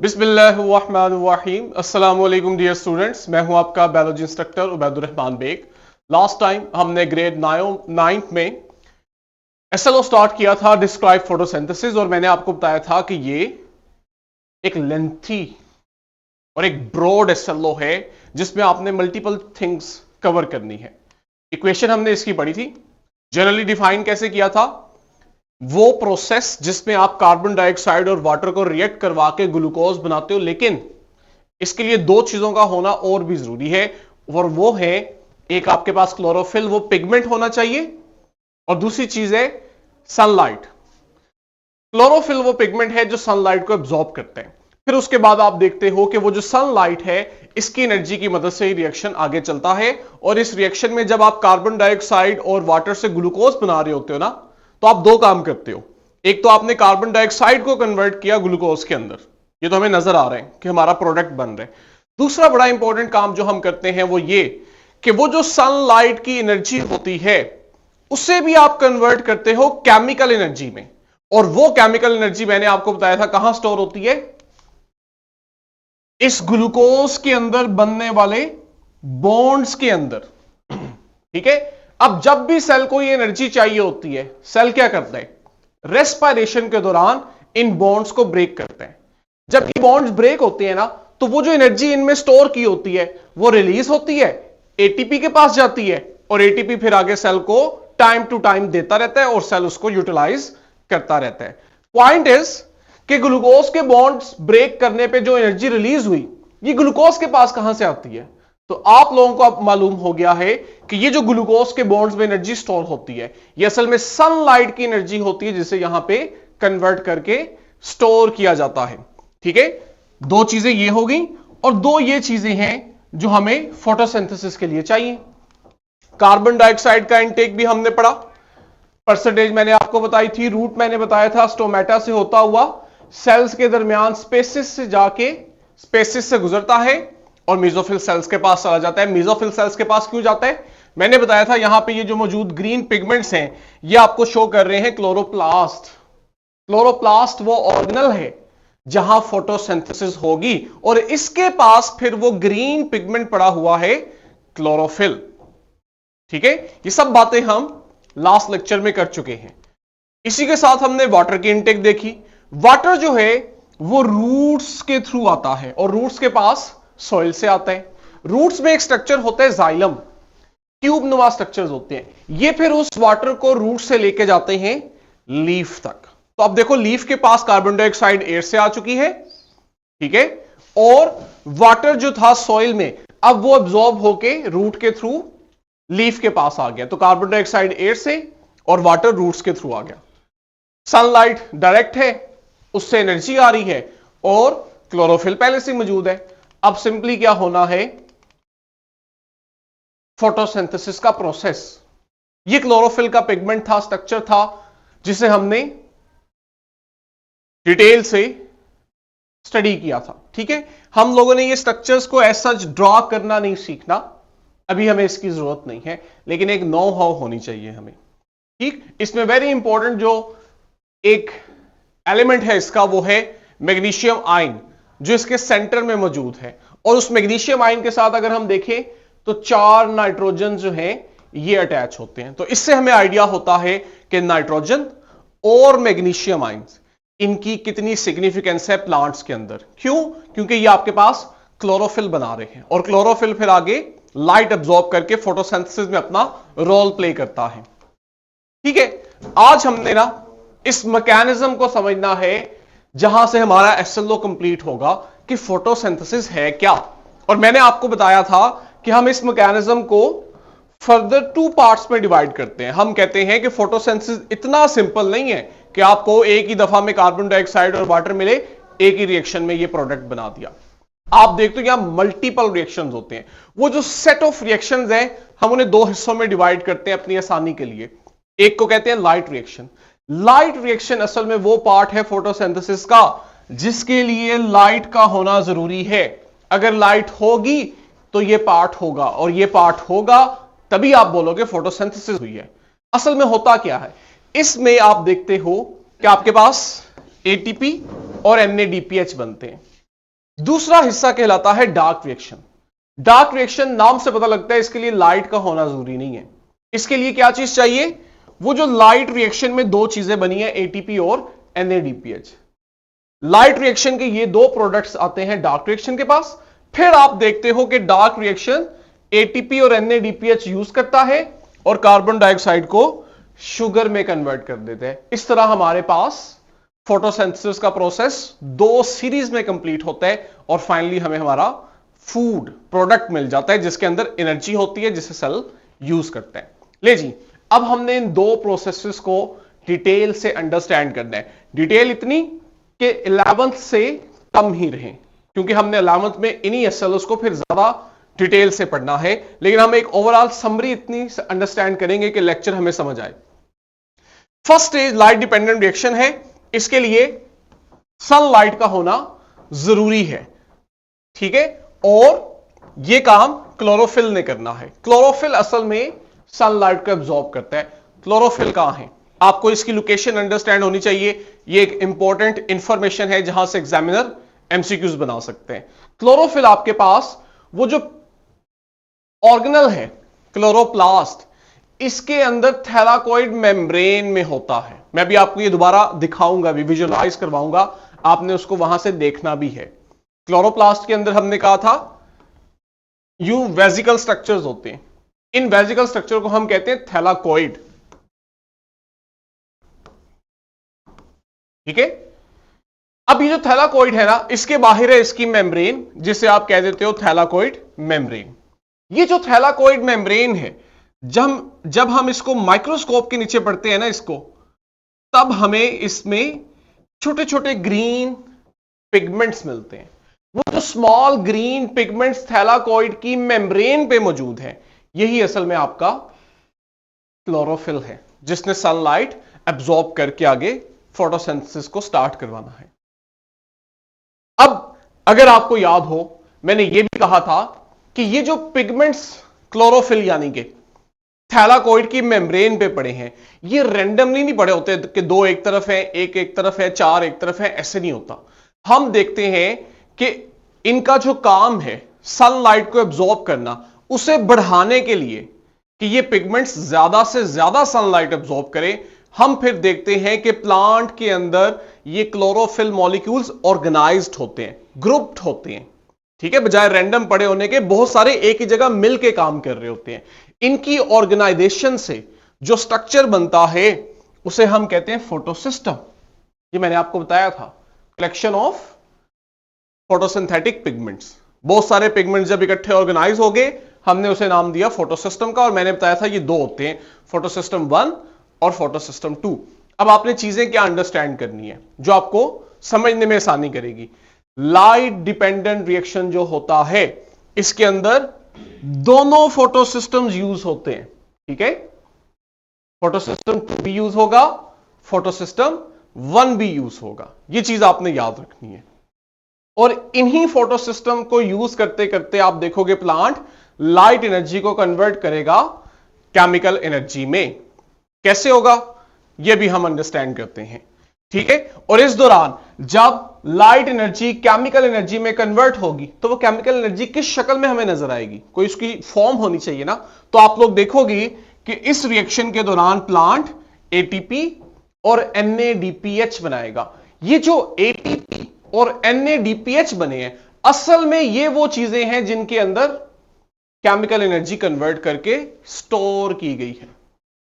बिस्मिल्लाहिर्रहमानिर्रहीम। अस्सलाम वालेकुम डियर स्टूडेंट्स, मैं हूं आपका biology instructor Ubaidur Rehman Baig. Last time हमने ग्रेड 9th में एसएलओ स्टार्ट किया था, डिस्क्राइब फोटोसिंथेसिस, और मैंने आपको बताया था कि ये एक लेंथी और एक ब्रॉड एसएलओ है जिसमें आपने मल्टीपल थिंग्स कवर करनी है। इक्वेशन हमने इसकी पढ़ी थी, जनरली डिफाइन कैसे किया था, वो प्रोसेस जिसमें आप कार्बन डाइऑक्साइड और वाटर को रिएक्ट करवा के ग्लूकोज बनाते हो, लेकिन इसके लिए दो चीजों का होना और भी जरूरी है, और वो है एक आपके पास क्लोरोफिल, वो पिगमेंट होना चाहिए, और दूसरी चीज है सनलाइट। क्लोरोफिल वो पिगमेंट है जो सनलाइट को एब्जॉर्ब करते हैं। फिर उसके बाद आप देखते हो कि वो जो सनलाइट है इसकी एनर्जी की मदद से ही रिएक्शन आगे चलता है, और इस रिएक्शन में जब आप कार्बन डाइऑक्साइड और वाटर से ग्लूकोज बना रहे होते हो ना, तो आप दो काम करते हो। एक तो आपने कार्बन डाइऑक्साइड को कन्वर्ट किया ग्लूकोज के अंदर, ये तो हमें नजर आ रहा है कि हमारा प्रोडक्ट बन रहा है। दूसरा बड़ा इंपॉर्टेंट काम जो हम करते हैं वो ये कि वो जो सनलाइट की एनर्जी होती है उसे भी आप कन्वर्ट करते हो केमिकल एनर्जी में, और वो केमिकल एनर्जी मैंने आपको बताया था कहां स्टोर होती है, इस ग्लूकोज के अंदर बनने वाले बॉन्ड्स के अंदर। ठीक है, अब जब भी सेल को ये एनर्जी चाहिए होती है, सेल क्या करता है, रेस्पिरेशन के दौरान इन बॉन्ड्स को ब्रेक करते हैं। जब ये बॉन्ड्स ब्रेक होते हैं ना, तो वो जो एनर्जी इनमें स्टोर की होती है वो रिलीज होती है, एटीपी के पास जाती है, और एटीपी फिर आगे सेल को टाइम टू टाइम देता रहता है और सेल उसको यूटिलाइज करता रहता है। पॉइंट इज कि ग्लूकोज के बॉन्ड्स ब्रेक करने पे जो एनर्जी रिलीज हुई, ये ग्लूकोज के पास कहां से आती है, तो आप लोगों को अब मालूम हो गया है कि ये जो ग्लूकोज के बॉन्ड्स में एनर्जी स्टोर होती है, ये असल में सनलाइट की एनर्जी होती है जिसे यहां पे कन्वर्ट करके स्टोर किया जाता है। ठीक है, दो चीजें ये हो गई, और दो ये चीजें हैं जो हमें फोटोसिंथेसिस के लिए चाहिए। कार्बन डाइऑक्साइड का इंटेक भी हमने पढ़ा, परसेंटेज मैंने आपको बताई थी, रूट मैंने बताया था स्टोमेटा से होता हुआ सेल्स के दरमियान स्पेसिस से जाके स्पेसिस से गुजरता है और मेसोफिल सेल्स के पास चला जाता है। मेसोफिल सेल्स के पास क्यों जाता है, मैंने बताया था यहां पे ये जो मौजूद ग्रीन पिगमेंट्स हैं ये आपको शो कर रहे हैं क्लोरोप्लास्ट। क्लोरोप्लास्ट वो ऑर्गेनल है जहां फोटोसिंथेसिस होगी, और इसके पास फिर वो ग्रीन पिगमेंट पड़ा हुआ है क्लोरोफिल। ठीक है, ये सब बातें हम लास्ट लेक्चर में कर चुके हैं। इसी के साथ हमने वाटर की इनटेक देखी। वाटर जो है वो रूट्स के थ्रू आता है, और रूट्स के पास सॉइल से आता है। रूट्स में एक स्ट्रक्चर होता है जाइलम, ट्यूब नुमा स्ट्रक्चर्स होते हैं, ये फिर उस वाटर को रूट से लेके जाते हैं लीफ तक। तो अब देखो, लीफ के पास कार्बन डाइऑक्साइड एयर से आ चुकी है, ठीक है, और वाटर जो था सॉइल में अब वो एब्जॉर्ब होके रूट के थ्रू लीफ के पास आ गया। तो कार्बन डाइऑक्साइड एयर से और वाटर रूट्स के थ्रू आ गया। सनलाइट डायरेक्ट है, उससे एनर्जी आ रही है, और क्लोरोफिल पहले से मौजूद है। अब सिंपली क्या होना है, फोटोसिंथेसिस का प्रोसेस। ये क्लोरोफिल का पिगमेंट था, स्ट्रक्चर था, जिसे हमने डिटेल से स्टडी किया था। ठीक है, हम लोगों ने ये स्ट्रक्चर्स को एज सच ड्रॉ करना नहीं सीखना, अभी हमें इसकी जरूरत नहीं है, लेकिन एक नो हाउ होनी चाहिए हमें। ठीक, इसमें वेरी इंपॉर्टेंट जो एक एलिमेंट है इसका, वो है मैग्नीशियम आयन, जो इसके सेंटर में मौजूद है। और उस मैग्नीशियम आयन के साथ अगर हम देखें तो 4 नाइट्रोजन जो हैं ये अटैच होते हैं। तो इससे हमें आइडिया होता है कि नाइट्रोजन और मैग्नीशियम आयन, इनकी कितनी सिग्निफिकेंस है प्लांट्स के अंदर। क्यों, क्योंकि ये आपके पास क्लोरोफिल बना रहे हैं, और क्लोरोफिल फिर आगे लाइट एब्जॉर्ब करके फोटोसिंथेसिस में अपना रोल प्ले करता है। ठीक है, आज हमने ना इस मैकेनिज्म को समझना है जहां से हमारा एसएलओ कंप्लीट होगा कि फोटोसिंथेसिस है क्या। और मैंने आपको बताया था कि हम इस मैकेनिज्म को फर्दर 2 पार्ट्स में डिवाइड करते हैं। हम कहते हैं कि फोटोसिंथेसिस इतना सिंपल नहीं है कि आपको एक ही दफा में कार्बन डाइऑक्साइड और वाटर मिले, एक ही रिएक्शन में ये प्रोडक्ट बना दिया। आप देखते हो यहां मल्टीपल रिएक्शंस होते हैं। वो जो सेट ऑफ रिएक्शंस हैं हम उन्हें 2 हिस्सों में डिवाइड करते हैं अपनी आसानी के लिए। एक को कहते हैं लाइट रिएक्शन। लाइट रिएक्शन असल में वो पार्ट है फोटोसिंथेसिस का जिसके लिए लाइट का होना जरूरी है। अगर लाइट होगी तो ये पार्ट होगा, और ये पार्ट होगा तभी आप बोलोगे फोटोसिंथेसिस हुई है। असल में होता क्या है, इसमें आप देखते हो कि आपके पास एटीपी और NADPH बनते हैं। दूसरा हिस्सा कहलाता है डार्क रिएक्शन। डार्क रिएक्शन नाम से पता लगता है इसके लिए लाइट का होना जरूरी नहीं है। इसके लिए क्या चीज चाहिए? वो जो लाइट रिएक्शन में दो चीजें बनी है, एटीपी और NADPH। लाइट रिएक्शन के ये दो प्रोडक्ट्स आते हैं डार्क रिएक्शन के पास। फिर आप देखते हो कि डार्क रिएक्शन एटीपी और NADPH यूज करता है और कार्बन डाइऑक्साइड को शुगर में कन्वर्ट कर देते हैं। इस तरह हमारे पास फोटोसिंथेसिस का प्रोसेस दो सीरीज में कंप्लीट होता है और फाइनली हमें हमारा फूड प्रोडक्ट मिल जाता है जिसके अंदर एनर्जी होती है जिसे सेल यूज करते हैं। ले जी, अब हमने इन दो प्रोसेसेस को डिटेल से अंडरस्टैंड करना है। डिटेल इतनी कि 11th से कम ही रहे, क्योंकि हमने 11th में इन्हीं SLOs को फिर ज्यादा डिटेल से पढ़ना है, लेकिन हम एक ओवरऑल समरी इतनी अंडरस्टैंड करेंगे कि लेक्चर हमें समझ आए। First stage light dependent reaction है। इसके लिए सनलाइट का होना जरूरी है, ठीक है, और यह काम क्लोरोफिल ने करना है। क्लोरोफिल असल में सनलाइट को एब्जॉर्ब करता है। क्लोरोफिल कहां है? आपको इसकी लोकेशन अंडरस्टैंड होनी चाहिए। यह एक इंपॉर्टेंट इंफॉर्मेशन है जहां से एग्जामिनर MCQs बना सकते हैं। क्लोरोफिल आपके पास वो जो ऑर्गेनल है क्लोरोप्लास्ट, इसके अंदर थैलाकोइड मेम्ब्रेन में होता है। मैं भी आपको ये दोबारा दिखाऊंगा, भी विजुअलाइज करवाऊंगा, आपने उसको वहां से देखना भी है। क्लोरोप्लास्ट के अंदर हमने कहा था यू वेजिकल स्ट्रक्चर्स होते हैं। इन वेजिकल स्ट्रक्चर को हम कहते हैं थैलाकोइड, ठीक है। अब ये जो थैलाकोइड है ना, इसके बाहर है इसकी मेम्ब्रेन, जिसे आप कह देते हो थैलाकोइड मेम्ब्रेन। ये जो थैलाकोइड मेम्ब्रेन है, जब हम इसको माइक्रोस्कोप के नीचे पढ़ते हैं ना इसको, तब हमें इसमें छोटे छोटे ग्रीन पिगमेंट्स मिलते हैं। वो जो स्मॉल ग्रीन पिगमेंट्स थैलाकोइड की मेम्ब्रेन पे मौजूद हैं, यही असल में आपका क्लोरोफिल है, जिसने सनलाइट एब्जॉर्ब करके आगे फोटोसिंथेसिस को स्टार्ट करवाना है। अब अगर आपको याद हो, मैंने यह भी कहा था कि ये जो पिगमेंट्स क्लोरोफिल यानी कि थैलाकोइड की मेम्ब्रेन पे पड़े हैं, ये रैंडमली नहीं पड़े होते कि दो एक तरफ है, एक तरफ है, चार एक तरफ है, ऐसे नहीं होता। हम देखते हैं कि इनका जो काम है सनलाइट को एब्जॉर्ब करना, उसे बढ़ाने के लिए कि ये पिगमेंट्स ज्यादा से ज्यादा सनलाइट एब्जॉर्ब करें, हम फिर देखते हैं कि प्लांट के अंदर ये क्लोरोफिल मॉलिक्यूल्स ऑर्गेनाइज्ड होते हैं, ग्रुप्ड होते हैं, ठीक है, बजाय रैंडम पड़े होने के बहुत सारे एक ही जगह मिलके काम कर रहे होते हैं। इनकी ऑर्गेनाइजेशन से जो स्ट्रक्चर बनता है उसे हम कहते हैं फोटोसिस्टम। ये मैंने आपको बताया था, कलेक्शन ऑफ फोटोसिंथेटिक पिगमेंट्स। बहुत सारे पिगमेंट्स जब इकट्ठे ऑर्गेनाइज हो गए, हमने उसे नाम दिया फोटोसिस्टम का, और मैंने बताया था ये दो होते हैं, फोटोसिस्टम 1 और फोटोसिस्टम 2। अब आपने चीजें क्या अंडरस्टैंड करनी है जो आपको समझने में आसानी करेगी। लाइट डिपेंडेंट रिएक्शन जो होता है, इसके अंदर दोनों फोटोसिस्टम्स यूज होते हैं, ठीक है। फोटोसिस्टम 2 भी यूज होगा, फोटोसिस्टम 1 भी यूज होगा। यह चीज आपने याद रखनी है। और इन्हीं फोटोसिस्टम को यूज करते करते आप देखोगे प्लांट लाइट एनर्जी को कन्वर्ट करेगा केमिकल एनर्जी में। कैसे होगा यह भी हम अंडरस्टैंड करते हैं, ठीक है। और इस दौरान जब लाइट एनर्जी केमिकल एनर्जी में कन्वर्ट होगी, तो वो केमिकल एनर्जी किस शक्ल में हमें नजर आएगी, कोई उसकी फॉर्म होनी चाहिए ना। तो आप लोग देखोगे कि इस रिएक्शन के दौरान प्लांट एटीपी और NADPH बनाएगा। ये जो एटीपी और NADPH बने हैं, असल में ये वो चीजें हैं जिनके अंदर केमिकल एनर्जी कन्वर्ट करके स्टोर की गई है।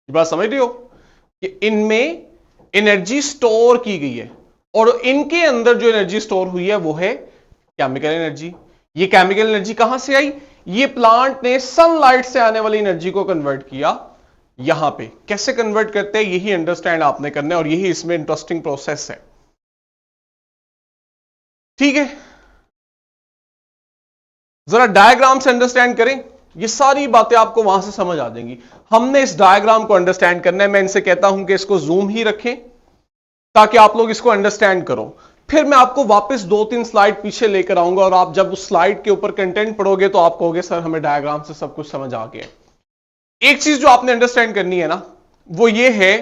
ये बात समझ रहे हो कि इनमें एनर्जी स्टोर की गई है, और इनके अंदर जो एनर्जी स्टोर हुई है वो है केमिकल एनर्जी। ये केमिकल एनर्जी कहां से आई? ये प्लांट ने सनलाइट से आने वाली एनर्जी को कन्वर्ट किया। यहां पे कैसे कन्वर्ट करते हैं यही अंडरस्टैंड आपने करना है, और यही इसमें इंटरेस्टिंग प्रोसेस है, ठीक है। जरा डायग्राम से अंडरस्टैंड करें, ये सारी बातें आपको वहां से समझ आ जाएंगी। हमने इस डायग्राम को अंडरस्टैंड करना है। मैं इनसे कहता हूं कि इसको जूम ही रखें ताकि आप लोग इसको अंडरस्टैंड करो। फिर मैं आपको वापस 2-3 स्लाइड पीछे लेकर आऊंगा, और आप जब उस स्लाइड के ऊपर कंटेंट पढ़ोगे तो आप कहोगे सर हमें डायग्राम से सब कुछ समझ आ गया। एक चीज जो आपने अंडरस्टैंड करनी है ना, वो ये है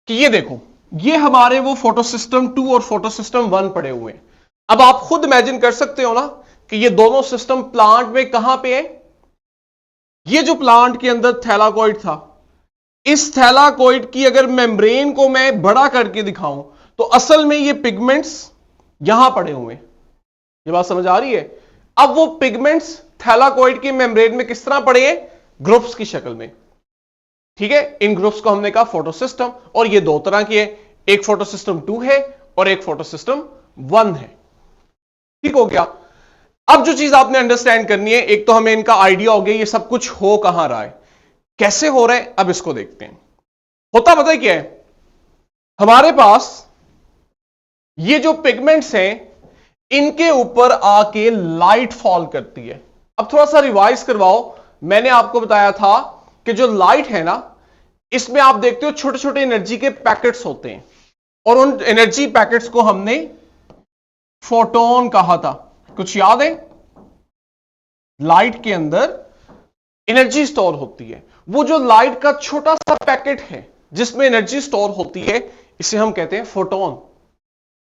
कि ये देखो, ये हमारे वो फोटोसिस्टम 2 और फोटोसिस्टम 1 पड़े हुए हैं। अब आप खुद इमेजिन कर सकते हो ना कि ये दोनों सिस्टम प्लांट में कहां पे है। ये जो प्लांट के अंदर थैलाकोइड था, इस थैलाकोइड की अगर मेम्ब्रेन को मैं बड़ा करके दिखाऊं तो असल में ये पिगमेंट्स यहां पड़े हुए हैं। ये बात समझ आ रही है। अब वो पिगमेंट्स थैलाकोइड के मेम्ब्रेन में किस तरह पड़े हैं, ग्रुप्स की शक्ल में। ठीक है, इन ग्रुप्स को हमने कहा फोटोसिस्टम, और ये दो तरह के है, एक फोटोसिस्टम 2 है और एक फोटोसिस्टम 1 है। ठीक हो गया। अब जो चीज आपने अंडरस्टैंड करनी है, एक तो हमें इनका आइडिया हो गया ये सब कुछ हो कहां रहा है, कैसे हो रहा है, अब इसको देखते हैं। होता पता है क्या है, हमारे पास ये जो पिगमेंट्स हैं इनके ऊपर आके लाइट फॉल करती है। अब थोड़ा सा रिवाइज करवाओ, मैंने आपको बताया था कि जो लाइट है ना, इसमें आप देखते हो छोटे छोटे एनर्जी के पैकेट्स होते हैं, और उन एनर्जी पैकेट्स को हमने फोटोन कहा था। कुछ याद है? लाइट के अंदर एनर्जी स्टोर होती है, वो जो लाइट का छोटा सा पैकेट है जिसमें एनर्जी स्टोर होती है, इसे हम कहते हैं फोटोन।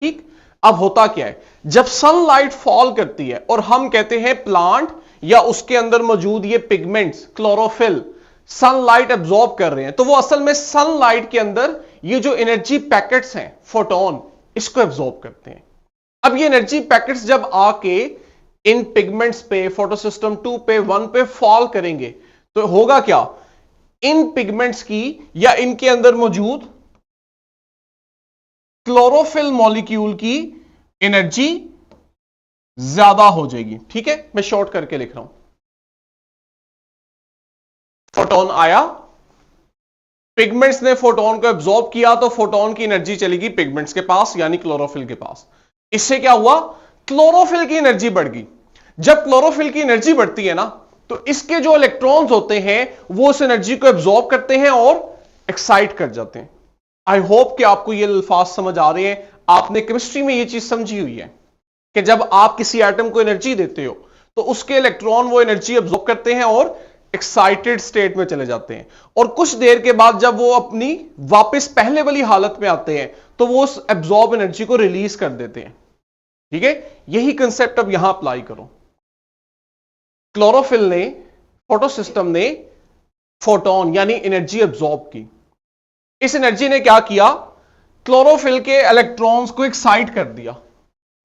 ठीक, अब होता क्या है, जब सनलाइट फॉल करती है और हम कहते हैं प्लांट या उसके अंदर मौजूद ये पिगमेंट्स क्लोरोफिल सनलाइट एब्जॉर्ब कर रहे हैं, तो वो असल में सनलाइट के अंदर ये जो एनर्जी पैकेट्स हैं फोटोन, इसको एब्जॉर्ब करते हैं। अब ये एनर्जी पैकेट्स जब आके इन पिगमेंट्स पे फोटोसिस्टम 2 पे 1 पे फॉल करेंगे तो होगा क्या, इन पिगमेंट्स की या इनके अंदर मौजूद क्लोरोफिल मॉलिक्यूल की एनर्जी ज्यादा हो जाएगी। ठीक है, मैं शॉर्ट करके लिख रहा हूं। फोटोन आया, पिगमेंट्स ने फोटोन को एब्जॉर्ब किया, तो फोटोन की एनर्जी चलेगी पिगमेंट्स के पास यानी क्लोरोफिल के पास। इससे क्या हुआ, क्लोरोफिल की एनर्जी बढ़ गई। जब क्लोरोफिल की एनर्जी बढ़ती है ना, तो इसके जो इलेक्ट्रॉन्स होते हैं वो उस एनर्जी को एब्जॉर्ब करते हैं और एक्साइट कर जाते हैं। आई होप कि आपको ये अल्फाज समझ आ रहे हैं। आपने केमिस्ट्री में ये चीज समझी हुई है कि जब आप किसी एटम को एनर्जी देते हो तो उसके इलेक्ट्रॉन वो एनर्जी एब्जॉर्ब करते हैं और एक्साइटेड स्टेट में चले जाते हैं, और कुछ देर के बाद जब वो अपनी वापस पहले वाली हालत में आते हैं तो वो उस एब्जॉर्ब एनर्जी को रिलीज कर देते हैं। ठीक है, यही कंसेप्ट अब यहां अप्लाई करो। क्लोरोफिल ने, फोटोसिस्टम ने फोटोन यानी एनर्जी एब्जॉर्ब की। इस एनर्जी ने क्या किया, क्लोरोफिल के इलेक्ट्रॉन्स को एक्साइट कर दिया,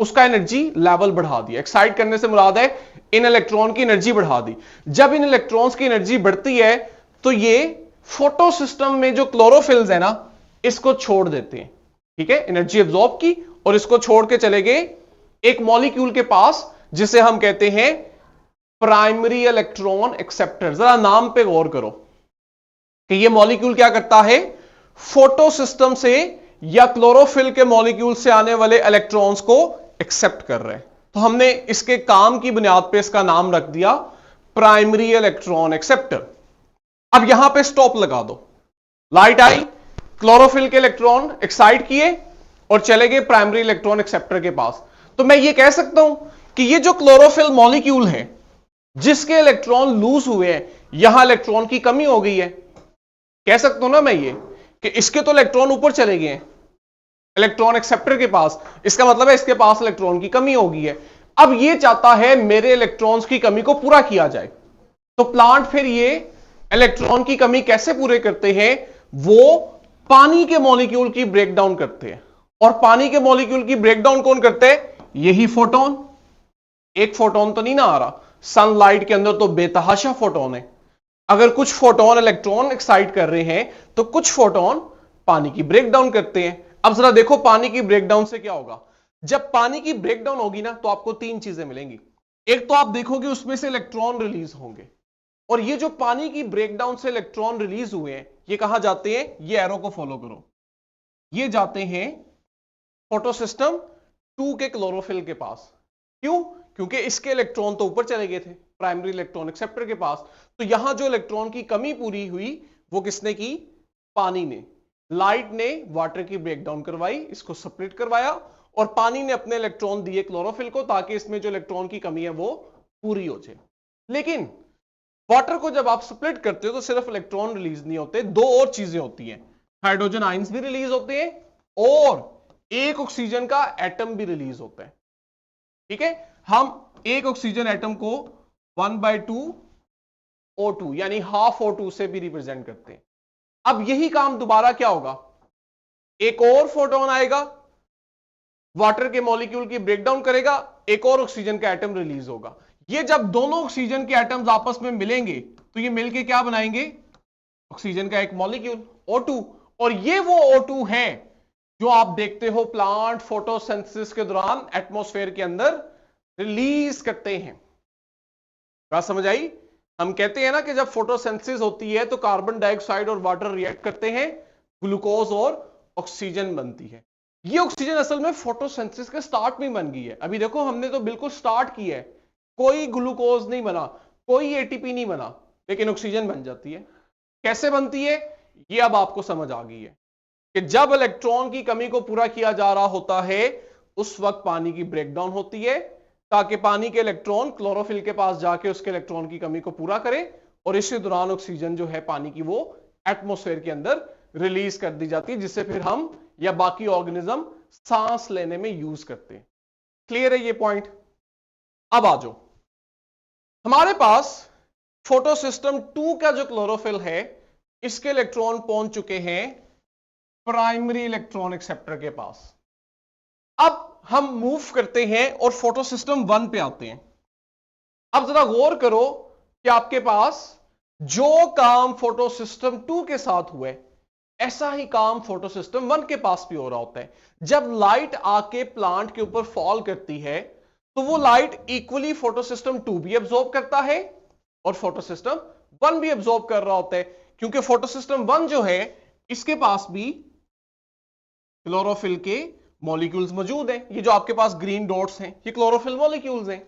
उसका एनर्जी लेवल बढ़ा दिया। एक्साइट करने से मुराद है इन इलेक्ट्रॉन की एनर्जी बढ़ा दी। जब इन इलेक्ट्रॉन्स की एनर्जी बढ़ती है तो ये फोटोसिस्टम में जो क्लोरोफिल्स है ना, इसको छोड़ देते हैं। ठीक है, एनर्जी एब्जॉर्ब की और इसको छोड़ के चले गए एक मॉलिक्यूल के पास जिसे हम कहते हैं प्राइमरी इलेक्ट्रॉन एक्सेप्टर। जरा नाम पे गौर करो कि ये मॉलिक्यूल क्या करता है, फोटोसिस्टम से या क्लोरोफिल के मॉलिक्यूल से आने वाले इलेक्ट्रॉन्स को एक्सेप्ट कर रहे हैं। तो हमने इसके काम की बुनियाद पे इसका नाम रख दिया प्राइमरी इलेक्ट्रॉन एक्सेप्टर। अब यहां पे स्टॉप लगा दो, लाइट आई, क्लोरोफिल के इलेक्ट्रॉन एक्साइट किए और चले गए प्राइमरी इलेक्ट्रॉन एक्सेप्टर के पास। तो मैं ये कह सकता हूं कि ये जो क्लोरोफिल मॉलिक्यूल है जिसके इलेक्ट्रॉन लूज हुए हैं, यहां इलेक्ट्रॉन की कमी हो गई है। कह सकता हूं ना मैं ये कि इसके तो इलेक्ट्रॉन ऊपर चले गए हैं इलेक्ट्रॉन एक्सेप्टर के पास, इसका मतलब है इसके पास इलेक्ट्रॉन की कमी हो गई है। अब ये चाहता है मेरे इलेक्ट्रॉन्स की कमी को पूरा किया जाए। तो प्लांट फिर ये इलेक्ट्रॉन की कमी कैसे पूरे करते हैं, वो पानी के मॉलिक्यूल की ब्रेकडाउन करते हैं। और पानी के मॉलिक्यूल की ब्रेकडाउन कौन करते हैं, यही फोटोन। एक फोटोन तो नहीं ना आ रहा, सनलाइट के अंदर तो बेतहाशा फोटोन है। अगर कुछ फोटोन इलेक्ट्रॉन एक्साइट कर रहे हैं तो कुछ फोटोन पानी की ब्रेकडाउन करते हैं। अब जरा देखो पानी की ब्रेकडाउन से क्या होगा। जब पानी की ब्रेकडाउन होगी ना, तो आपको तीन चीजें मिलेंगी। एक तो आप देखोगे उसमें से इलेक्ट्रॉन रिलीज होंगे, और ये जो पानी की ब्रेकडाउन से इलेक्ट्रॉन रिलीज हुए हैं ये कहां जाते हैं, ये एरो को फॉलो करो, ये जाते हैं फोटोसिस्टम 2 के क्लोरोफिल के पास। क्यों, क्योंकि इसके इलेक्ट्रॉन तो ऊपर चले गए थे प्राइमरी इलेक्ट्रॉन एक्सेप्टर के पास। तो यहां जो इलेक्ट्रॉन की कमी पूरी हुई वो किसने की, पानी ने। लाइट ने वाटर की ब्रेकडाउन करवाई, इसको सेपरेट करवाया, और पानी ने अपने इलेक्ट्रॉन दिए क्लोरोफिल को ताकि इसमें जो इलेक्ट्रॉन की कमी है वो पूरी हो जाए। लेकिन वाटर को जब आप स्प्लिट करते हो तो सिर्फ इलेक्ट्रॉन रिलीज नहीं होते, दो और चीजें होती हैं, हाइड्रोजन आयंस भी रिलीज होते हैं और एक ऑक्सीजन का एटम भी रिलीज होता है। ठीक है, हम एक ऑक्सीजन एटम को 1/2 O2 यानी हाफ O2 से भी रिप्रेजेंट करते हैं। अब यही काम दोबारा क्या होगा, एक और फोटोन आएगा, वाटर के मॉलिक्यूल की ब्रेकडाउन करेगा, एक और ऑक्सीजन का एटम रिलीज होगा। ये जब दोनों ऑक्सीजन के एटम्स आपस में मिलेंगे तो ये मिलके क्या बनाएंगे, ऑक्सीजन का एक मॉलिक्यूल O2। और ये वो O2 है जो आप देखते हो प्लांट फोटोसिंथेसिस के दौरान एटमॉस्फेयर के अंदर रिलीज करते हैं। बात समझ आई? हम कहते हैं ना कि जब फोटोसिंथेसिस होती है तो कार्बन डाइऑक्साइड और वाटर रिएक्ट करते हैं, ग्लूकोज और ऑक्सीजन बनती है। ये ऑक्सीजन असल में फोटोसिंथेसिस के स्टार्ट में बन गई है। अभी देखो हमने तो बिल्कुल स्टार्ट किया है, कोई ग्लूकोज नहीं बना, कोई एटीपी नहीं बना, लेकिन ऑक्सीजन बन जाती है। कैसे बनती है ये अब आपको समझ आ गई है कि जब इलेक्ट्रॉन की कमी को पूरा किया जा रहा होता है उस वक्त पानी की ब्रेकडाउन होती है ताकि पानी के इलेक्ट्रॉन क्लोरोफिल के पास जाके उसके इलेक्ट्रॉन की कमी को पूरा करे, और इसी दौरान ऑक्सीजन जो है पानी की वो एटमॉस्फेयर के अंदर रिलीज कर दी जाती है, जिससे फिर हम या बाकी ऑर्गेनिज्म सांस लेने में यूज करते हैं। क्लियर है ये पॉइंट? अब आ जाओ, हमारे पास फोटोसिस्टम 2 का जो क्लोरोफिल है इसके इलेक्ट्रॉन पहुंच चुके हैं प्राइमरी इलेक्ट्रॉन एक्सेप्टर के पास। अब हम मूव करते हैं और फोटोसिस्टम 1 पे आते हैं। अब जरा गौर करो कि आपके पास जो काम फोटोसिस्टम 2 के साथ हुआ है ऐसा ही काम फोटोसिस्टम 1 के पास भी हो रहा होता है। जब लाइट आके प्लांट के ऊपर फॉल करती है तो वो लाइट इक्वली फोटोसिस्टम 2 भी एब्जॉर्ब करता है और फोटोसिस्टम 1 भी एब्जॉर्ब कर रहा होता है, क्योंकि फोटोसिस्टम 1 जो है इसके पास भी क्लोरोफिल के मॉलिक्यूल्स मौजूद हैं। ये जो आपके पास ग्रीन डॉट्स हैं ये क्लोरोफिल मॉलिक्यूल्स हैं।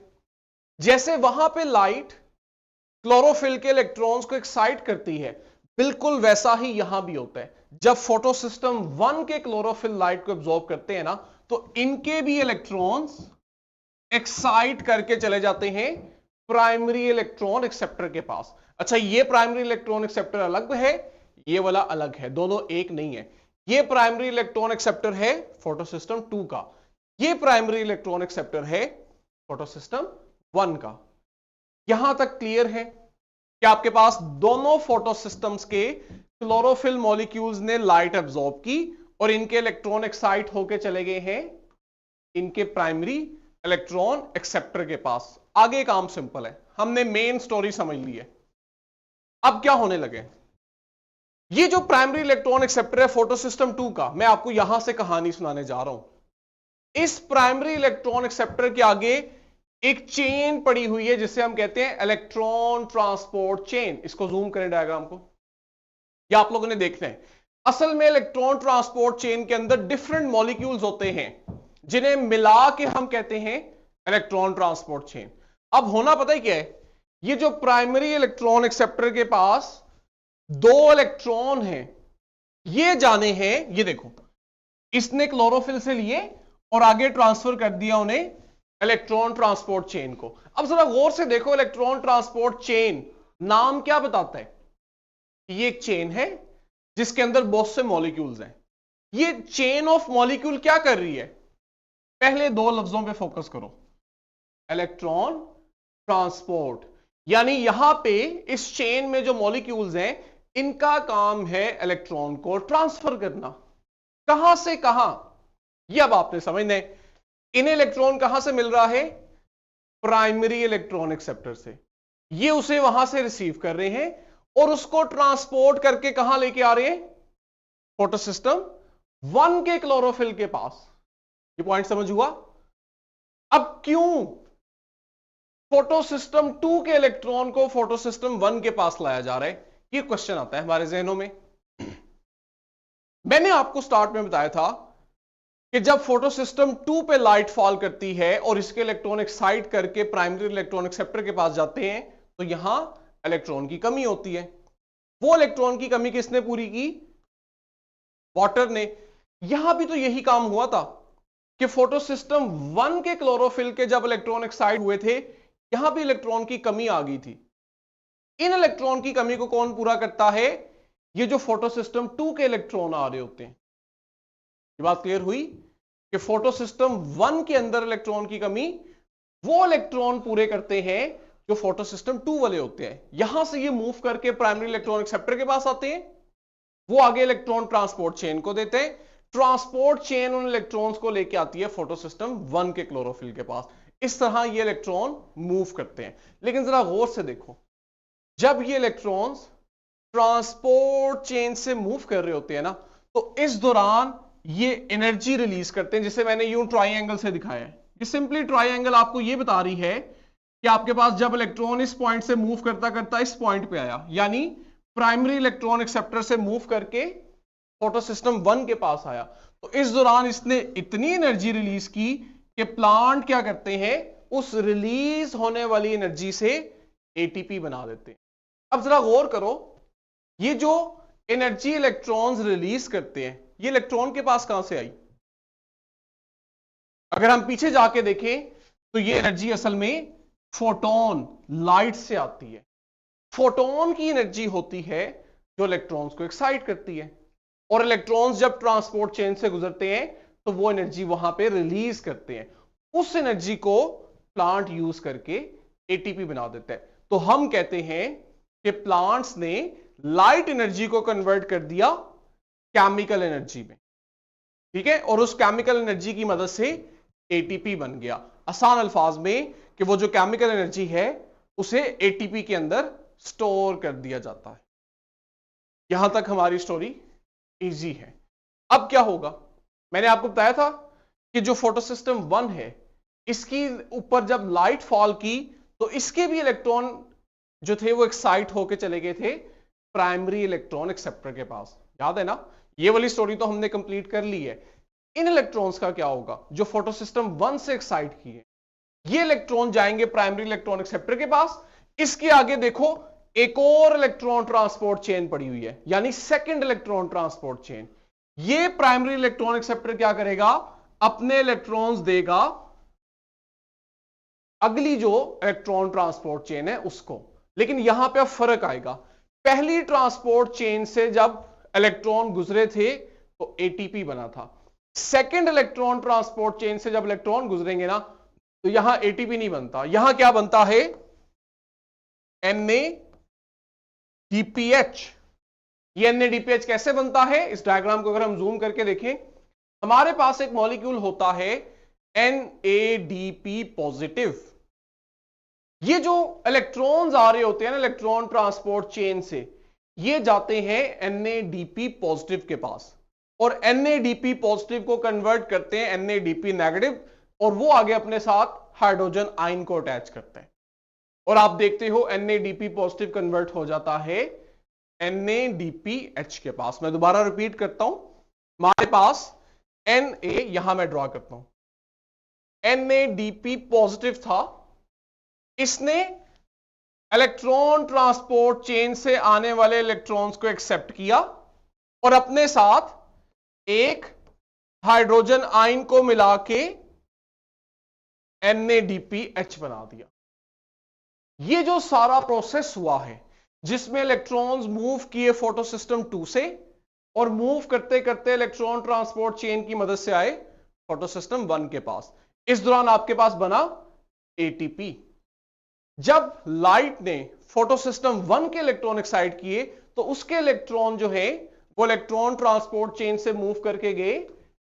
जैसे वहां पे लाइट क्लोरोफिल के इलेक्ट्रॉन्स को एक्साइट करती है, बिल्कुल वैसा ही यहां भी होता है। जब फोटोसिस्टम 1 के क्लोरोफिल लाइट को एब्जॉर्ब करते हैं ना तो इनके भी इलेक्ट्रॉन्स एक्साइट करके चले जाते हैं प्राइमरी इलेक्ट्रॉन एक्सेप्टर के पास। अच्छा, ये प्राइमरी इलेक्ट्रॉन एक्सेप्टर अलग है, ये वाला अलग है, दोनों एक नहीं है। ये प्राइमरी इलेक्ट्रॉन एक्सेप्टर है फोटोसिस्टम 2 का, ये प्राइमरी इलेक्ट्रॉन एक्सेप्टर है फोटोसिस्टम 1 का। यहां तक क्लियर है कि आपके पास दोनों फोटोसिस्टम्स के क्लोरोफिल मॉलिक्यूल्स ने लाइट एब्जॉर्ब की और इनके इलेक्ट्रॉन एक्साइट होके चले गए हैं इनके प्राइमरी इलेक्ट्रॉन एक्सेप्टर के पास। आगे काम सिंपल है, हमने मेन स्टोरी समझ ली है। अब क्या होने लगे, ये जो प्राइमरी इलेक्ट्रॉन एक्सेप्टर है फोटोसिस्टम 2 का, मैं आपको यहां से कहानी सुनाने जा रहा हूं। इस प्राइमरी इलेक्ट्रॉन एक्सेप्टर के आगे एक चेन पड़ी हुई है जिसे हम कहते हैं इलेक्ट्रॉन ट्रांसपोर्ट चेन। इसको जूम करें डायग्राम को, या आप लोगों ने देखना है। असल में इलेक्ट्रॉन ट्रांसपोर्ट चेन के अंदर डिफरेंट मॉलिक्यूल्स होते हैं जिन्हें मिला के हम कहते हैं इलेक्ट्रॉन ट्रांसपोर्ट चेन। अब होना पता है क्या है, ये जो प्राइमरी इलेक्ट्रॉन एक्सेप्टर के पास 2 इलेक्ट्रॉन हैं, ये जाने हैं, ये देखो इसने क्लोरोफिल से लिए और आगे ट्रांसफर कर दिया उन्हें इलेक्ट्रॉन ट्रांसपोर्ट चेन को। अब जरा गौर से देखो, इलेक्ट्रॉन ट्रांसपोर्ट चेन नाम क्या बताता है? ये एक चेन है जिसके अंदर बहुत से मॉलिक्यूल्स हैं। ये चेन ऑफ मॉलिक्यूल क्या कर रही है? पहले 2 लफ्जों पे फोकस करो, इलेक्ट्रॉन ट्रांसपोर्ट। यानी यहां पे इस चेन में जो मॉलिक्यूल्स हैं इनका काम है इलेक्ट्रॉन को ट्रांसफर करना। कहां से कहां, यह अब आपने समझना है। इन्हें इलेक्ट्रॉन कहां से मिल रहा है? प्राइमरी इलेक्ट्रॉन एक्सेप्टर से। ये उसे वहां से रिसीव कर रहे हैं और उसको ट्रांसपोर्ट करके कहां लेके आ रहे हैं? फोटोसिस्टम 1 के क्लोरोफिल के पास। ये पॉइंट समझ हुआ? अब क्यों फोटोसिस्टम 2 के इलेक्ट्रॉन को फोटोसिस्टम 1 के पास लाया जा रहा है, ये क्वेश्चन आता है हमारे जहनों में। मैंने आपको स्टार्ट में बताया था कि जब फोटोसिस्टम 2 पे लाइट फॉल करती है और इसके इलेक्ट्रॉन एक्साइट करके प्राइमरी इलेक्ट्रॉन एक्सेप्टर के पास जाते हैं तो यहां इलेक्ट्रॉन की कमी होती है। वो इलेक्ट्रॉन की कमी किसने पूरी की? वाटर ने। यहां भी तो यही काम हुआ था कि फोटोसिस्टम 1 के क्लोरोफिल के जब इलेक्ट्रॉन एक्साइट हुए थे यहां भी इलेक्ट्रॉन की कमी आ गई थी। इन इलेक्ट्रॉन की कमी को कौन पूरा करता है? ये जो फोटोसिस्टम 2 के इलेक्ट्रॉन आ रहे होते हैं। ये बात क्लियर हुई कि फोटोसिस्टम 1 के अंदर इलेक्ट्रॉन की कमी वो इलेक्ट्रॉन पूरे करते हैं जो फोटो सिस्टम 2 वाले होते हैं। यहां से ये मूव करके प्राइमरी इलेक्ट्रॉन एक्सेप्टर के पास आते हैं, वो आगे इलेक्ट्रॉन ट्रांसपोर्ट चेन को देते हैं, ट्रांसपोर्ट चेन उन इलेक्ट्रॉन्स को लेके आती है फोटो सिस्टम 1 के क्लोरोफिल के पास। इस तरह ये इलेक्ट्रॉन मूव करते हैं। लेकिन जरा गौर से देखो, जब ये इलेक्ट्रॉन्स ट्रांसपोर्ट चेन से मूव कर रहे होते हैं ना, तो इस दौरान ये एनर्जी रिलीज करते हैं, जिसे मैंने यूं ट्राइंगल से दिखाया है। ये सिंपली ट्राइंगल आपको ये बता रही है कि आपके पास जब इलेक्ट्रॉन इस पॉइंट से मूव करता करता इस पॉइंट पे आया, यानी प्राइमरी इलेक्ट्रॉन एक्सेप्टर से मूव करके फोटो सिस्टम 1 के पास आया, तो इस दौरान इसने इतनी एनर्जी रिलीज की कि प्लांट क्या करते हैं, उस रिलीज होने वाली एनर्जी से एटीपी बना देते हैं। अब जरा गौर करो, ये जो एनर्जी इलेक्ट्रॉन्स रिलीज करते हैं, ये इलेक्ट्रॉन के पास कहां से आई? अगर हम पीछे जाके देखें तो ये एनर्जी असल में फोटोन, लाइट से आती है। फोटोन की एनर्जी होती है जो इलेक्ट्रॉन्स को एक्साइट करती है, और इलेक्ट्रॉन्स जब ट्रांसपोर्ट चेन से गुजरते हैं तो वो एनर्जी वहां पे रिलीज करते हैं। उस एनर्जी को प्लांट यूज करके एटीपी बना देता है। तो हम कहते हैं कि प्लांट्स ने लाइट एनर्जी को कन्वर्ट कर दिया केमिकल एनर्जी में, ठीक है, और उस केमिकल एनर्जी की मदद से एटीपी बन गया। आसान अल्फाज में कि वो जो केमिकल एनर्जी है उसे एटीपी के अंदर स्टोर कर दिया जाता है। यहां तक हमारी स्टोरी इजी है। अब क्या होगा? मैंने आपको बताया था कि जो फोटो सिस्टम 1 है, इसकी ऊपर जब लाइट फॉल की तो इसके भी इलेक्ट्रॉन जो थे वो एक्साइट होके चले गए थे प्राइमरी इलेक्ट्रॉन एक्सेप्टर के पास। याद है ना? ये वाली स्टोरी तो हमने कंप्लीट कर ली है। इन इलेक्ट्रॉन्स का क्या होगा जो फोटो सिस्टम 1 से एक्साइट किए? ये इलेक्ट्रॉन जाएंगे प्राइमरी इलेक्ट्रॉन एक्सेप्टर के पास। इसके आगे देखो एक और इलेक्ट्रॉन ट्रांसपोर्ट चेन पड़ी हुई है, यानी सेकंड इलेक्ट्रॉन ट्रांसपोर्ट चेन। ये प्राइमरी इलेक्ट्रॉन एक्सेप्टर क्या करेगा? अपने इलेक्ट्रॉन्स देगा अगली जो इलेक्ट्रॉन ट्रांसपोर्ट चेन है उसको। लेकिन यहां पे अब फर्क आएगा। पहली ट्रांसपोर्ट चेन से जब इलेक्ट्रॉन गुजरे थे तो एटीपी बना था। सेकंड इलेक्ट्रॉन ट्रांसपोर्ट चेन से जब इलेक्ट्रॉन गुजरेंगे ना, तो यहां एटीपी नहीं बनता। यहां क्या बनता है? NADPH। ये NADPH कैसे बनता है? इस डायग्राम को अगर हम जूम करके देखें, हमारे पास एक मॉलिक्यूल होता है NADP पॉजिटिव। ये जो इलेक्ट्रॉन्स आ रहे होते हैं ना इलेक्ट्रॉन ट्रांसपोर्ट चेन से, ये जाते हैं NADP पॉजिटिव के पास, और NADP पॉजिटिव को कन्वर्ट करते हैं NADP नेगेटिव, और वो आगे अपने साथ हाइड्रोजन आयन को अटैच करते हैं। और आप देखते हो NADP पॉजिटिव कन्वर्ट हो जाता है NADPH के पास। मैं दोबारा रिपीट करता हूं, हमारे पास Na, यहां मैं ड्रॉ करता हूं, NADP पॉजिटिव था। इसने इलेक्ट्रॉन ट्रांसपोर्ट चेन से आने वाले इलेक्ट्रॉन्स को एक्सेप्ट किया और अपने साथ एक हाइड्रोजन आयन को मिला के NADPH बना दिया। ये जो सारा प्रोसेस हुआ है जिसमें इलेक्ट्रॉन्स मूव किए फोटो सिस्टम 2 से, और मूव करते करते इलेक्ट्रॉन ट्रांसपोर्ट चेन की मदद से आए फोटो सिस्टम 1 के पास। इस दौरान आपके पास बना एटीपी। जब लाइट ने फोटो सिस्टम 1 के इलेक्ट्रॉन एक्साइट किए तो उसके इलेक्ट्रॉन जो है वो इलेक्ट्रॉन ट्रांसपोर्ट चेन से मूव करके गए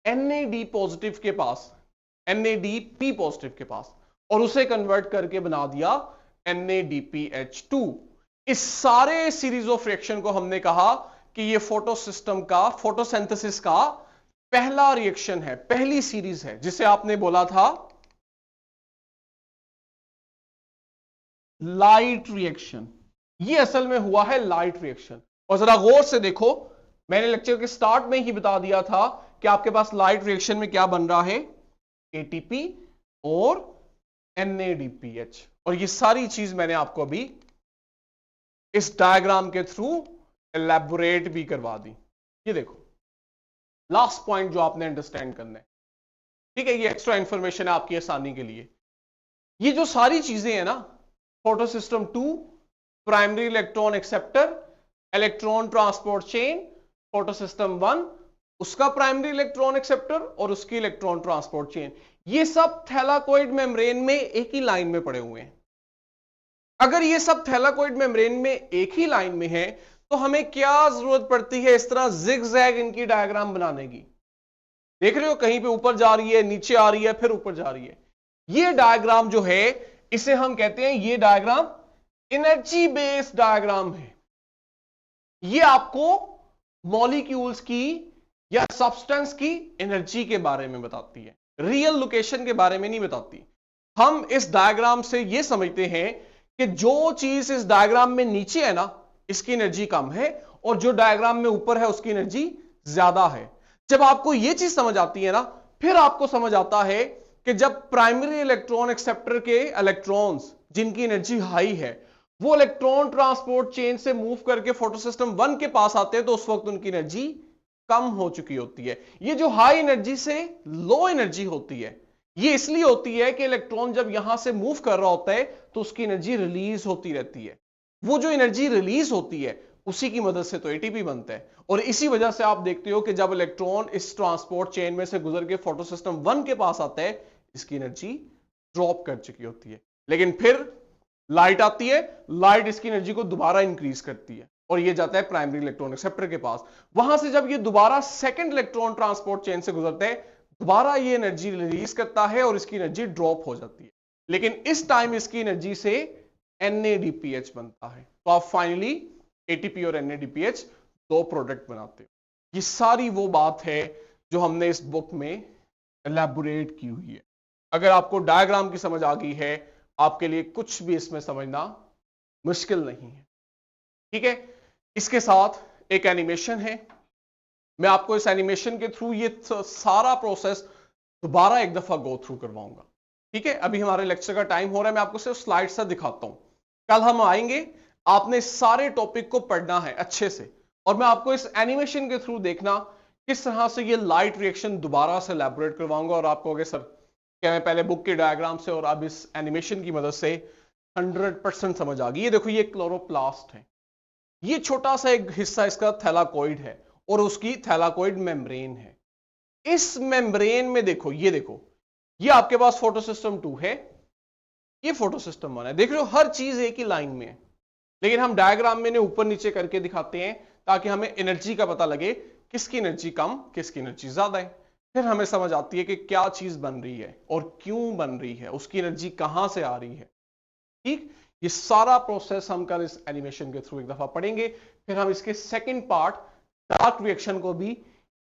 NAD पॉजिटिव के पास, NADP पॉजिटिव के पास, और उसे कन्वर्ट करके बना दिया NADPH2। इस सारे सीरीज ऑफ रिएक्शन को हमने कहा कि ये फोटो सिस्टम का, फोटोसिंथेसिस का पहला रिएक्शन है, पहली सीरीज है, जिसे आपने बोला था लाइट रिएक्शन। ये असल में हुआ है लाइट रिएक्शन। और जरा गौर से देखो, मैंने लेक्चर के स्टार्ट में ही बता दिया था कि आपके पास लाइट रिएक्शन में क्या बन रहा है? एटीपी और NADPH। और ये सारी चीज मैंने आपको अभी इस डायग्राम के थ्रू एलैबोरेट भी करवा दी। ये देखो लास्ट पॉइंट जो आपने अंडरस्टैंड करना है, ठीक है, ये एक्स्ट्रा इंफॉर्मेशन है आपकी आसानी के लिए। ये जो सारी चीजें हैं ना, photo system 2, primary electron acceptor, electron transport chain, photo system 1, उसका प्राइमरी इलेक्ट्रॉन एक्सेप्टर और उसकी इलेक्ट्रॉन ट्रांसपोर्ट चेन, ये सब थैलाकोइड मेम्ब्रेन में एक ही लाइन में पड़े हुए हैं। अगर ये सब थैलाकोइड मेम्ब्रेन में एक ही लाइन में है तो हमें क्या जरूरत पड़ती है इस तरह जिग-जैग इनकी डायग्राम बनाने की। देख रहे हो, कहीं पे ऊपर जा रही है, नीचे आ रही है, फिर ऊपर जा रही है। ये डायग्राम जो है इसे हम कहते हैं, ये डायग्राम एनर्जी बेस्ड डायग्राम है। ये आपको मॉलिक्यूल्स की या सब्सटेंस की एनर्जी के बारे में बताती है, रियल लोकेशन के बारे में नहीं बताती। हम इस डायग्राम से ये समझते हैं कि जो चीज इस डायग्राम में नीचे है ना, इसकी एनर्जी कम है, और जो डायग्राम में ऊपर है उसकी एनर्जी ज्यादा है। जब आपको यह चीज समझ आती है ना, फिर आपको समझ आता है कि जब प्राइमरी इलेक्ट्रॉन एक्सेप्टर के इलेक्ट्रॉन्स जिनकी एनर्जी हाई है वो इलेक्ट्रॉन ट्रांसपोर्ट चेन से मूव करके फोटोसिस्टम 1 के पास आते हैं तो उस वक्त उनकी एनर्जी कम हो चुकी होती है। ये जो हाई एनर्जी से लो एनर्जी होती है, ये इसलिए होती है कि इलेक्ट्रॉन जब यहां से मूव कर रहा होता है तो उसकी एनर्जी रिलीज होती रहती है। वो जो एनर्जी रिलीज होती है उसी की मदद से तो एटीपी बनता है। और इसी वजह से आप देखते हो कि जब इलेक्ट्रॉन इस ट्रांसपोर्ट चेन में से गुजर के फोटोसिस्टम 1 के पास आता है, इसकी एनर्जी ड्रॉप कर चुकी होती है। लेकिन फिर लाइट आती है, लाइट इसकी एनर्जी को दोबारा इंक्रीज करती है और ये जाता है प्राइमरी इलेक्ट्रॉन एक्सेप्टर के पास। वहां से जब ये दोबारा सेकंड इलेक्ट्रॉन ट्रांसपोर्ट चेन से गुजरते हैं, दोबारा ये एनर्जी रिलीज करता है और इसकी एनर्जी ड्रॉप हो जाती है। लेकिन इस टाइम इसकी एनर्जी से NADPH बनता है। तो आप फाइनली ATP और NADPH दो प्रोडक्ट बनाते हो। ये सारी वो बात है जो हमने इस बुक में एलैबोरेट की हुई है। अगर आपको डायग्राम की समझ आ गई है, आपके लिए कुछ भी इसमें समझना मुश्किल नहीं है। ठीक है, इसके साथ एक एनिमेशन है। मैं आपको इस एनिमेशन के थ्रू ये सारा प्रोसेस दोबारा एक दफा गो थ्रू करवाऊंगा। ठीक है, अभी हमारे लेक्चर का टाइम हो रहा है, मैं आपको सिर्फ स्लाइड से दिखाता हूं। कल हम आएंगे, आपने सारे टॉपिक को पढ़ना है अच्छे से, और मैं आपको इस एनिमेशन के थ्रू देखना किस तरह से ये लाइट रिएक्शन दोबारा से एलैबोरेट करवाऊंगा। और आपको अगर सर क्या मैं पहले बुक के डायग्राम से और अब इस एनिमेशन की मदद से 100% समझ आ गई। ये देखो, ये क्लोरोप्लास्ट है, ये छोटा सा एक हिस्सा इसका थैलाकोइड है और उसकी थैलाकोइड मेम्ब्रेन है। इस मेम्ब्रेन में देखो, ये आपके पास फोटोसिस्टम 2 है, ये फोटोसिस्टम 1 है। देख रहे हो, हर चीज एक ही लाइन में है, लेकिन हम डायग्राम में ऊपर नीचे करके दिखाते हैं ताकि हमें एनर्जी का पता लगे, किसकी एनर्जी कम, किसकी एनर्जी ज्यादा है। फिर हमें समझ आती है कि क्या चीज बन रही है और क्यों बन रही है, उसकी एनर्जी कहां से आ रही है। ठीक, ये सारा प्रोसेस हम कल इस एनिमेशन के थ्रू एक दफा पढ़ेंगे। फिर हम इसके सेकंड पार्ट डार्क रिएक्शन को भी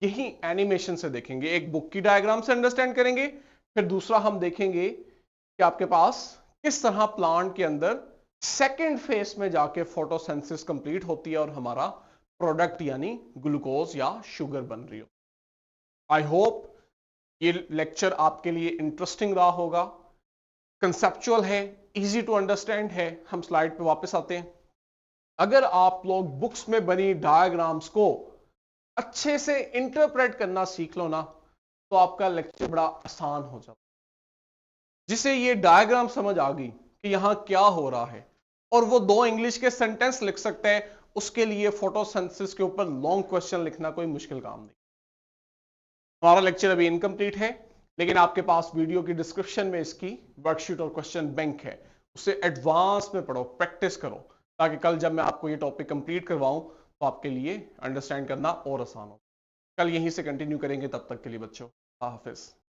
यही एनिमेशन से देखेंगे। एक बुक की डायग्राम से अंडरस्टैंड करेंगे, फिर दूसरा हम देखेंगे कि आपके पास किस तरह प्लांट के अंदर सेकेंड फेज में जाके फोटोसिंथेसिस कंप्लीट होती है और हमारा प्रोडक्ट यानी ग्लूकोज या शुगर बन रही हो। आई होप ये लेक्चर आपके लिए इंटरेस्टिंग रहा होगा, कंसेप्चुअल है, इजी टू अंडरस्टैंड है। हम स्लाइड पे वापस आते हैं। अगर आप लोग बुक्स में बनी डायग्राम्स को अच्छे से इंटरप्रेट करना सीख लो ना, तो आपका लेक्चर बड़ा आसान हो जाता। जिसे ये डायग्राम समझ आ गई कि यहां क्या हो रहा है और वो 2 इंग्लिश के सेंटेंस लिख सकते हैं, उसके लिए फोटोसिंथेसिस के ऊपर लॉन्ग क्वेश्चन लिखना कोई मुश्किल काम नहीं। हमारा लेक्चर अभी इनकम्प्लीट है, लेकिन आपके पास वीडियो की डिस्क्रिप्शन में इसकी वर्कशीट और क्वेश्चन बैंक है, उससे एडवांस में पढ़ो, प्रैक्टिस करो, ताकि कल जब मैं आपको ये टॉपिक कंप्लीट करवाऊं तो आपके लिए अंडरस्टैंड करना और आसान हो। कल यहीं से कंटिन्यू करेंगे, तब तक के लिए बच्चों हाफिज।